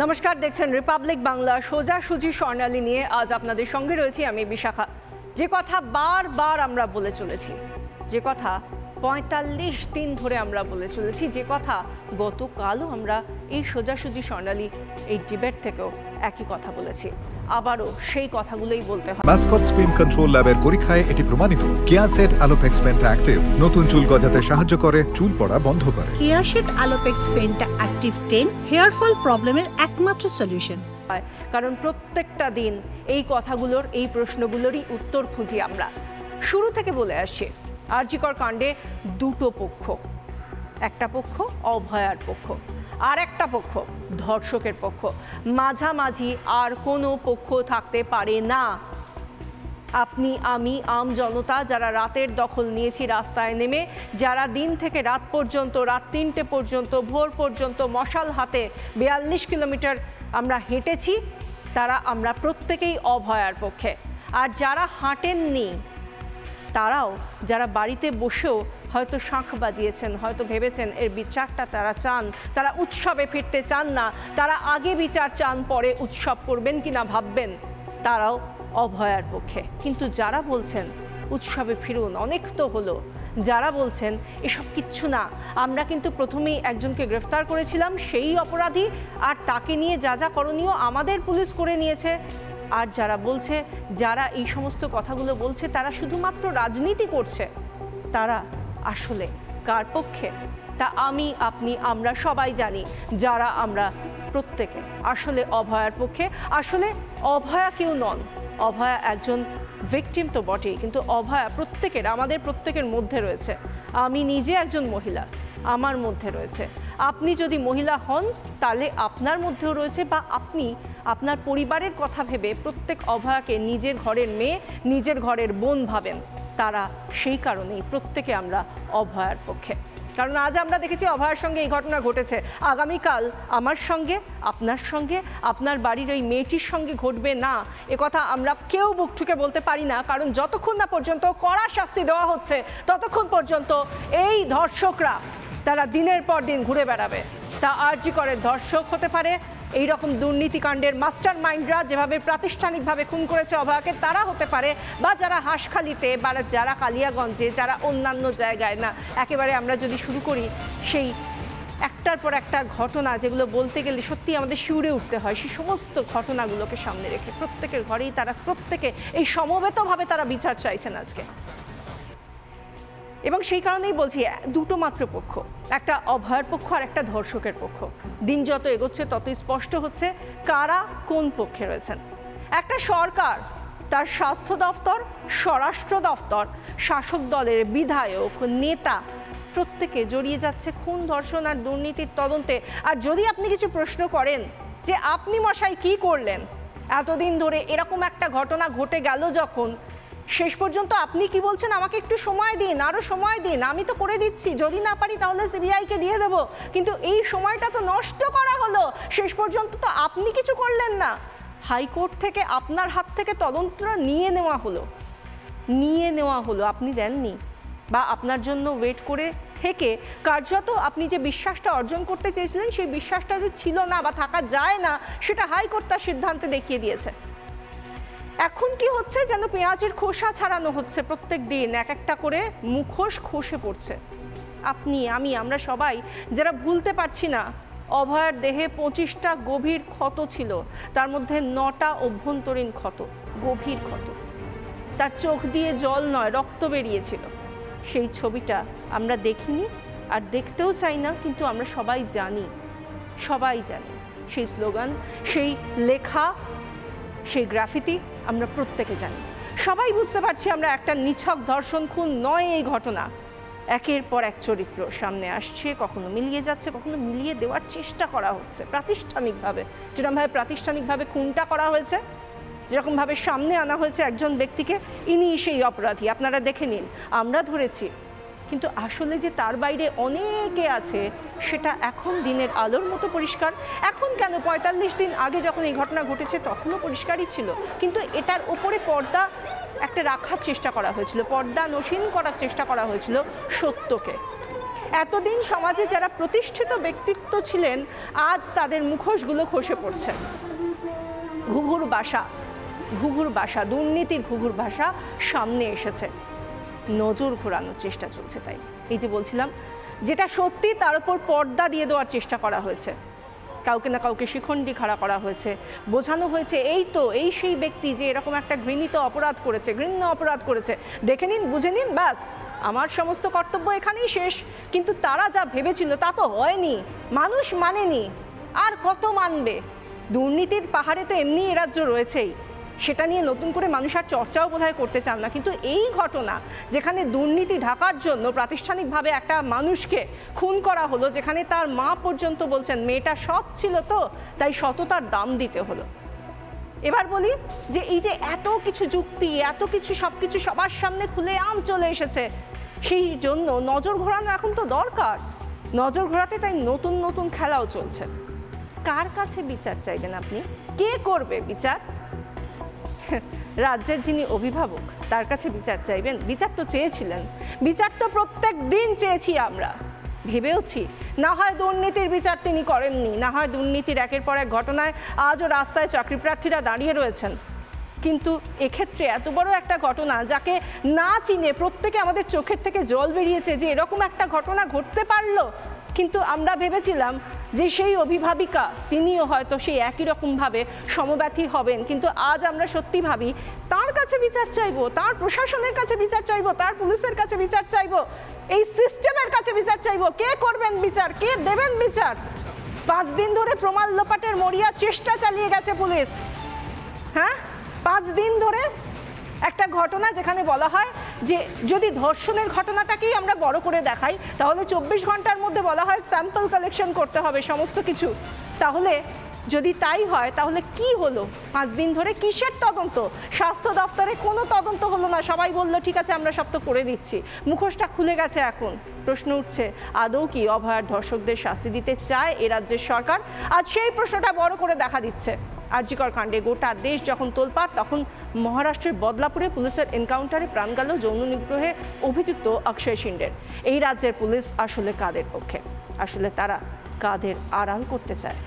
নমস্কার, দেখছেন রিপাবলিক বাংলা। সোজাসুজি স্বর্ণালী নিয়ে আজ আপনাদের সঙ্গে রয়েছি আমি বিশাখা। যে কথা বারবার আমরা বলে চলেছি, যে কথা ৪৫ দিন ধরে আমরা বলে চলেছি, যে কথা গতকালও আমরা এই সোজাসুজি স্বর্ণালী এই ডিবেট থেকেও একই কথা বলেছি, আবারও সেই কথাগুলোই বলতে হয়। মাসকট স্পিন কন্ট্রোল ল্যাবের পরীক্ষায় এটি প্রমাণিত। কেয়াসেট আলোপেক্স পেন্টা অ্যাক্টিভ নতুন চুল গজাতে সাহায্য করে, চুল পড়া বন্ধ করে। Keya Seth Alopex penta active 10 hair fall প্রবলেমের একমাত্র সলিউশন। কারণ প্রত্যেকটা দিন এই কথাগুলোর, এই প্রশ্নগুলোরই উত্তর খুঁজি আমরা। শুরু থেকে বলে আসছি, আরজিকর কাণ্ডে দুটো পক্ষ, একটা পক্ষ অভয়ার পক্ষ, আর একটা পক্ষ ধর্ষকের পক্ষ। মাঝামাঝি আর কোনো পক্ষ থাকতে পারে না। আপনি, আমি, আম জনতা যারা রাতের দখল নিয়েছি রাস্তায় নেমে, যারা দিন থেকে রাত পর্যন্ত, রাত ৩টে পর্যন্ত, ভোর পর্যন্ত মশাল হাতে ৪২ কিলোমিটার আমরা হেঁটেছি, আমরা প্রত্যেকেই অভয়ার পক্ষে। আর যারা হাঁটেননি তারাও, যারা বাড়িতে বসেও হয়তো শাঁখ বাজিয়েছেন, হয়তো ভেবেছেন এর বিচারটা তারা চান, তারা উৎসবে ফিরতে চান না, তারা আগে বিচার চান পরে উৎসব করবেন কিনা ভাববেন, তারাও অভয়ার পক্ষে। কিন্তু যারা বলছেন উৎসবে ফিরুন, অনেক তো হলো, যারা বলছেন এসব কিচ্ছু না, আমরা কিন্তু প্রথমেই একজনকে গ্রেফতার করেছিলাম, সেই অপরাধী, আর তাকে নিয়ে যা যা করণীয় আমাদের পুলিশ করে নিয়েছে, আর যারা বলছে, যারা এই সমস্ত কথাগুলো বলছে তারা শুধুমাত্র রাজনীতি করছে, তারা আসলে কার পক্ষে তা আমি, আপনি, আমরা সবাই জানি। যারা আমরা প্রত্যেকে আসলে অভয়ার পক্ষে। আসলে অভয়া কেউ নন, অভয়া একজন ভিকটিম তো বটেই, কিন্তু অভয়া প্রত্যেকের, আমাদের প্রত্যেকের মধ্যে রয়েছে। আমি নিজে একজন মহিলা, আমার মধ্যে রয়েছে। আপনি যদি মহিলা হন তাহলে আপনার মধ্যেও রয়েছে, বা আপনি আপনার পরিবারের কথা ভেবে প্রত্যেক অভয়াকে নিজের ঘরের মেয়ে, নিজের ঘরের বোন ভাবেন। তারা সেই কারণেই প্রত্যেকে আমরা অভয়ার পক্ষে। কারণ আজ আমরা দেখেছি অভয়ার সঙ্গে এই ঘটনা ঘটেছে, আগামীকাল আমার সঙ্গে, আপনার সঙ্গে, আপনার বাড়ির ওই মেয়েটির সঙ্গে ঘটবে না, একথা আমরা কেউ বুক ঠুকে বলতে পারি না। কারণ যতক্ষণ না পর্যন্ত কড়া শাস্তি দেওয়া হচ্ছে, ততক্ষণ পর্যন্ত এই ধর্ষকরা তারা দিনের পর দিন ঘুরে বেড়াবে। তা আরজিকরের ধর্ষক হতে পারে, এই রকম দুর্নীতিকাণ্ডের মাস্টার মাইন্ডরা যেভাবে প্রাতিষ্ঠানিকভাবে খুন করেছে অভয়াকে, তারা হতে পারে, বা যারা হাঁসখালিতে, বা যারা কালিয়াগঞ্জে, যারা অন্যান্য জায়গায়। না, একেবারে আমরা যদি শুরু করি সেই একটার পর একটা ঘটনা, যেগুলো বলতে গেলে সত্যি আমাদের শিউরে উঠতে হয়, সেই সমস্ত ঘটনাগুলোকে সামনে রেখে প্রত্যেকের ঘরেই তারা, প্রত্যেকে এই সমবেতভাবে তারা বিচার চাইছেন আজকে। এবং সেই কারণেই বলছি, দুটো মাত্র পক্ষ, একটা অভয়ার পক্ষ আর একটা ধর্ষকের পক্ষ। দিন যত এগোচ্ছে ততই স্পষ্ট হচ্ছে কারা কোন পক্ষে রয়েছেন। একটা সরকার, তার স্বাস্থ্য দফতর, স্বরাষ্ট্র দফতর, শাসক দলের বিধায়ক, নেতা প্রত্যেকে জড়িয়ে যাচ্ছে খুন, ধর্ষণ আর দুর্নীতির তদন্তে। আর যদি আপনি কিছু প্রশ্ন করেন যে আপনি মশাই কি করলেন এতদিন ধরে, এরকম একটা ঘটনা ঘটে গেল যখন, শেষ পর্যন্ত আপনি কি বলছেন, আমাকে একটু সময় দিন, আরও সময় দিন, আমি তো করে দিচ্ছি, যদি না পারি তাহলে সিবিআইকে দিয়ে দেবো। কিন্তু এই সময়টা তো নষ্ট করা হলো, শেষ পর্যন্ত তো আপনি কিছু করলেন না। হাইকোর্ট থেকে আপনার হাত থেকে তদন্তটা নিয়ে নেওয়া হলো, আপনি দেননি, বা আপনার জন্য ওয়েট করে থেকে কার্যত আপনি যে বিশ্বাসটা অর্জন করতে চেয়েছিলেন, সেই বিশ্বাসটা যে ছিল না বা থাকা যায় না, সেটা হাইকোর্ট তার সিদ্ধান্তে দেখিয়ে দিয়েছে। এখন কি হচ্ছে, যেন পেঁয়াজের খোসা ছাড়ানো হচ্ছে, প্রত্যেক দিন এক একটা করে মুখোশ খসে পড়ছে। আপনি, আমি, আমরা সবাই যারা ভুলতে পারছি না, অভয়ার দেহে 25টা গভীর ক্ষত ছিল, তার মধ্যে 9টা অভ্যন্তরীণ ক্ষত, গভীর ক্ষত। তার চোখ দিয়ে জল নয়, রক্ত বেরিয়েছিল। সেই ছবিটা আমরা দেখিনি আর দেখতেও চাই না, কিন্তু আমরা সবাই জানি, সেই স্লোগান, সেই লেখা, সেই গ্রাফিতি আমরা প্রত্যেকে জানি। সবাই বুঝতে পারছি আমরা একটা নিছক ধর্ষণ খুন নয় এই ঘটনা। একের পর এক চরিত্র সামনে আসছে, কখনো মিলিয়ে যাচ্ছে, কখনো মিলিয়ে দেওয়ার চেষ্টা করা হচ্ছে প্রাতিষ্ঠানিকভাবে। যেরকমভাবে প্রাতিষ্ঠানিকভাবে খুনটা করা হয়েছে, যেরকমভাবে সামনে আনা হয়েছে একজন ব্যক্তিকে, ইনি সেই অপরাধী, আপনারা দেখে নিন, আমরা ধরেছি। কিন্তু আসলে যে তার বাইরে অনেকে আছে সেটা এখন দিনের আলোর মতো পরিষ্কার। এখন কেন, ৪৫ দিন আগে যখন এই ঘটনা ঘটেছে তখনও পরিষ্কারই ছিল, কিন্তু এটার উপরে পর্দা একটা রাখার চেষ্টা করা হয়েছিল, পর্দা নসীন করার চেষ্টা করা হয়েছিল সত্যকে। এতদিন সমাজে যারা প্রতিষ্ঠিত ব্যক্তিত্ব ছিলেন আজ তাদের মুখোশগুলো খসে পড়ছে। ঘুঘুর বাসা, দুর্নীতির ঘুঘুর ভাষা সামনে এসেছে, নজর ঘোরানোর চেষ্টা চলছে। তাই এই যে বলছিলাম, যেটা সত্যি তার উপর পর্দা দিয়ে দেওয়ার চেষ্টা করা হয়েছে, কাউকে না কাউকে শিখণ্ডি খাড়া করা হয়েছে, বোঝানো হয়েছে এই সেই ব্যক্তি যে এরকম একটা ঘৃণ্য অপরাধ করেছে, দেখে নিন, বুঝে নিন, ব্যাস আমার সমস্ত কর্তব্য এখানেই শেষ। কিন্তু তারা যা ভেবেছিল তা তো হয়নি, মানুষ মানেনি, আর কত মানবে? দুর্নীতির পাহাড়ে তো এমনি এ রাজ্য রয়েছেই, সেটা নিয়ে নতুন করে মানুষ আর চর্চাও বোধহয় করতে চান না। কিন্তু এই ঘটনা, যেখানে দুর্নীতি ঢাকার জন্য প্রাতিষ্ঠানিকভাবে একটা মানুষকে খুন করা হলো, যেখানে তার মা পর্যন্ত বলছেন মেয়েটা সৎ ছিল, তো তাই সততার দাম দিতে হলো। এবার বলি যে এই যে এত কিছু যুক্তি, এত কিছু সবকিছু সবার সামনে খুলেআম চলে এসেছে, সেই জন্য নজর ঘোরানো এখন তো দরকার। নজর ঘোরাতে তাই নতুন নতুন খেলাও চলছে। কার কাছে বিচার চাইবেন আপনি? কে করবে বিচার? রাজ্যের যিনি অভিভাবক তার কাছে বিচার চাইবেন? বিচার তো চেয়েছিলেন, বিচার তো প্রত্যেক দিন চেয়েছি আমরা, ভেবেওছি। না হয় দুর্নীতির বিচার তিনি করেননি, না হয় দুর্নীতির একের পর এক ঘটনায় আজও রাস্তায় চাকরি প্রার্থীরা দাঁড়িয়ে রয়েছেন। কিন্তু এক্ষেত্রে এত বড় একটা ঘটনা, যাকে না চিনে প্রত্যেকে আমাদের চোখের থেকে জল বেরিয়েছে যে এরকম একটা ঘটনা ঘটতে পারলো। কিন্তু আমরা ভেবেছিলাম যে সেই অভিভাবিকা তিনিও হয়তো সেই একই রকমভাবে সমব্যথী হবেন। কিন্তু আজ আমরা সত্যি ভাবি তার কাছে বিচার চাইবো, তার প্রশাসনের কাছে বিচার চাইবো, তার পুলিশের কাছে বিচার চাইবো, এই সিস্টেমের কাছে বিচার চাইবো। কে করবেন বিচার? কে দেবেন বিচার? 5 দিন ধরে প্রমাণ লোপাটের মরিয়া চেষ্টা চালিয়ে গেছে পুলিশ। হ্যাঁ, 5 দিন ধরে একটা ঘটনা যেখানে বলা হয় যে যদি ধর্ষণের ঘটনাটাকেই আমরা বড় করে দেখাই, তাহলে 24 ঘন্টার মধ্যে বলা হয় স্যাম্পল কালেকশন করতে হবে সমস্ত কিছু। তাহলে যদি তাই হয়, তাহলে কি হলো 5 দিন ধরে? কিসের তদন্ত? স্বাস্থ্য দপ্তরে কোনো তদন্ত হলো না। সবাই বললো ঠিক আছে আমরা সব তো করে দিচ্ছি, মুখোশটা খুলে গেছে। এখন প্রশ্ন উঠছে, আদৌ কি অভয়ার ধর্ষকদের শাস্তি দিতে চায় এ রাজ্যের সরকার? আজ সেই প্রশ্নটা বড় করে দেখা দিচ্ছে। আরজিকর কাণ্ডে গোটা দেশ যখন তোলপাড়, তখন মহারাষ্ট্রের বদলাপুরে পুলিশের এনকাউন্টারে প্রাণ গেল যৌন নিগ্রহে অভিযুক্ত অক্ষয় শিন্ডের। এই রাজ্যের পুলিশ আসলে কাদের পক্ষে? আসলে তারা কাদের আড়াল করতে চায়?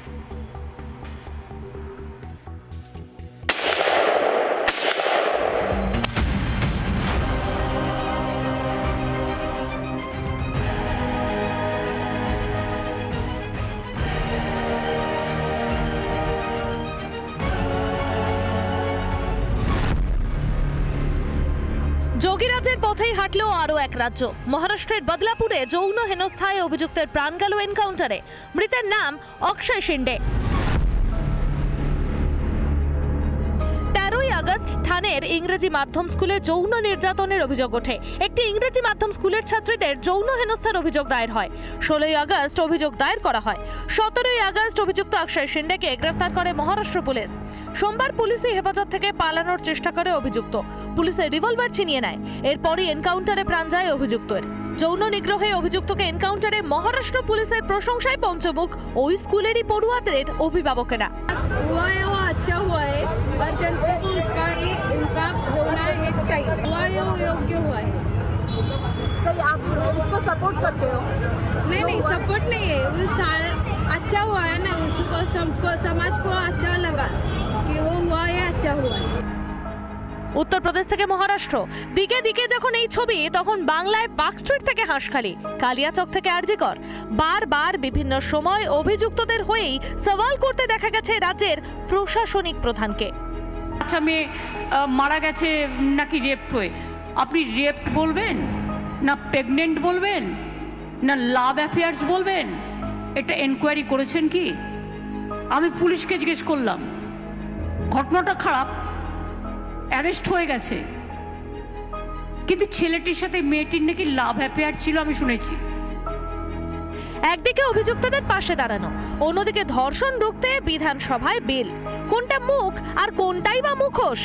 যোগীরাজের পথেই হাঁটলো আরও এক রাজ্য। মহারাষ্ট্রের বদলাপুরে যৌন হেনস্থায় অভিযুক্তের প্রাণ গেল এনকাউন্টারে। মৃতের নাম অক্ষয় শিন্ডে। 13ই আগস্ট থানের ইংরেজি মাধ্যম স্কুলে যৌন নির্যাতনের অভিযোগ ওঠে। একটি ইংরেজি মাধ্যম স্কুলের ছাত্রীদের যৌন হেনস্থার অভিযোগ দায়ের হয়। 16ই আগস্ট অভিযোগ দায়ের করা হয়। 17ই আগস্ট অভিযুক্ত অক্ষয় শিন্ডেকে গ্রেফতার করে মহারাষ্ট্র পুলিশ। সোমবার পুলিশি হেফাজত থেকে পালানোর চেষ্টা করে অভিযুক্ত। পুলিশের রিভলভার ছিনিয়ে নেয়। এরপরই এনকাউন্টারে প্রাণ যায় অভিযুক্তের। যৌন নিগ্রহে অভিযুক্তকে এনকাউন্টারে মহারাষ্ট্র পুলিশের প্রশংসায় পঞ্চমুখ ওই স্কুলেরই পড়ুয়াদের অভিভাবকেরা। अच्छा हुआ है और जनता को उसका उनका होना एक चाहिए, हुआ है वो योग्य हुआ है। सही, आप उसको सपोर्ट करते हो? नहीं सपोर्ट नहीं है, वो अच्छा हुआ है ना, उसको समाज को अच्छा लगा कि वो हुआ है, अच्छा हुआ है। উত্তরপ্রদেশ থেকে মহারাষ্ট্র, দিকে দিকে যখন এই ছবি, তখন বাংলায় পার্ক স্ট্রিট থেকে হাঁসখালি, কালিয়াচক থেকে আরজিকর। বারবার বিভিন্ন সময় অভিযুক্তদের হয়েই সওয়াল করতে দেখা গেছে রাজ্যের প্রশাসনিক প্রধানকে। আচ্ছা, মেয়ে মারা গেছে নাকি রেপ হয়ে, আপনি রেপ বলবেন না প্রেগনেন্ট বলবেন না লাভ অ্যাফেয়ার্স বলবেন? এটা এনকোয়ারি করেছেন কি? আমি পুলিশকে জিজ্ঞেস করলাম, ঘটনাটা খারাপ, অ্যারেস্ট হয়ে গেছে, কিন্তু ছেলেটির সাথে মেয়েটির নাকি লাভ অ্যাফেয়ার ছিল আমি শুনেছি। একদিকে অভিযুক্তদের পাশে দাঁড়ানো, অন্যদিকে ধর্ষণ রুখতে বিধানসভায় বিল। কোনটা মুখ আর কোনটাই বা মুখোশ?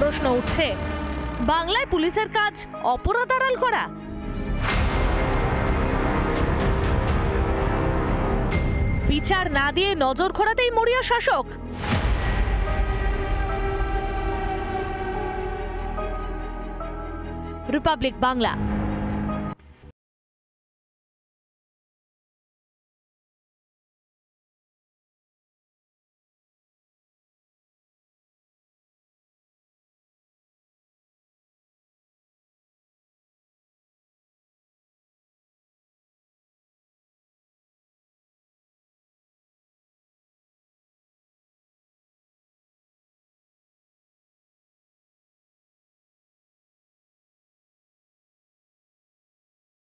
প্রশ্ন উঠছে, বাংলায় পুলিশের কাজ অপরাধ আড়াল করা? বিচার না দিয়ে নজর ঘোরাতেই মরিয়া শাসক? রিপাবলিক বাংলা।